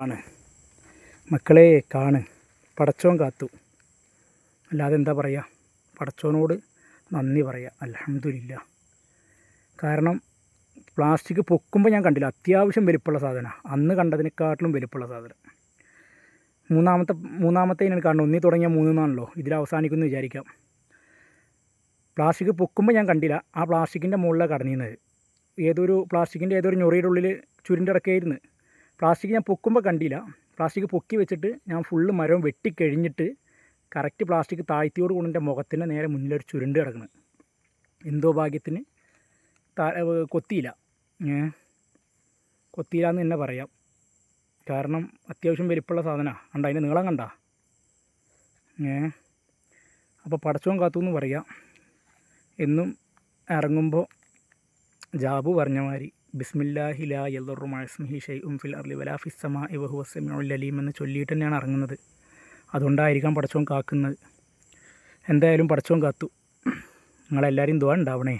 ആണ് മക്കളെ, കാണ് പടച്ചോൻ കാത്തു. അല്ലാതെ എന്താ പറയുക, പടച്ചോനോട് നന്ദി പറയുക, അൽഹംദുലില്ലാ. കാരണം പ്ലാസ്റ്റിക് പൊക്കുമ്പോൾ ഞാൻ കണ്ടില്ല, അത്യാവശ്യം വലിപ്പമുള്ള സാധനമാണ്. അന്ന് കണ്ടതിനെക്കാട്ടിലും വലിപ്പമുള്ള സാധനം. മൂന്നാമത്തെ ഞാൻ കാണുന്നു. ഒന്നി തുടങ്ങിയ മൂന്നാണല്ലോ, ഇതിൽ അവസാനിക്കുമെന്ന് വിചാരിക്കാം. പ്ലാസ്റ്റിക് പൊക്കുമ്പോൾ ഞാൻ കണ്ടില്ല, ആ പ്ലാസ്റ്റിക്കിൻ്റെ മുകളിലാണ് കടന്നിരുന്നത്. പ്ലാസ്റ്റിക്കിൻ്റെ ഏതൊരു ഞൊറിയുടെ ഉള്ളിൽ ചുരുണ്ടിടക്കായിരുന്നു. പ്ലാസ്റ്റിക് ഞാൻ പൊക്കുമ്പോൾ കണ്ടില്ല. പ്ലാസ്റ്റിക് പൊക്കി വെച്ചിട്ട് ഞാൻ ഫുള്ള് മരവും വെട്ടിക്കഴിഞ്ഞിട്ട് കറക്റ്റ് പ്ലാസ്റ്റിക് താഴ്ത്തിയോട് കൊണ്ട് എൻ്റെ മുഖത്തിൻ്റെ നേരെ മുന്നിലൊരു ചുരുണ്ട് കിടക്കുന്നത്. എന്തോ ഭാഗ്യത്തിന് കൊത്തിയില്ല എന്ന് തന്നെ പറയാം. കാരണം അത്യാവശ്യം വലിപ്പമുള്ള സാധനമാണ്. കണ്ട അതിൻ്റെ നീളം കണ്ട. അപ്പോൾ പടച്ചോൻ കാത്തു എന്ന് പറയാം. എന്നും ഇറങ്ങുമ്പോൾ ജാബു പറഞ്ഞ മാതിരി ബിസ്മില്ലാഹി ലാ യദുറു മഅ ഇസ്മിഹി ഷൈഉൻ ഫിൽ അർളി വലാ ഫിസ് സമാഇ വഹുവ സമീഉൽ അലീം എന്ന് ചൊല്ലിയിട്ട് തന്നെയാണ് ഇറങ്ങുന്നത്. അതുകൊണ്ടായിരിക്കാം പടച്ചോൻ കാക്കുന്നത്. എന്തായാലും പടച്ചോൻ കാത്തു. നിങ്ങളെല്ലാവരും ദുആ ഉണ്ടാവണേ.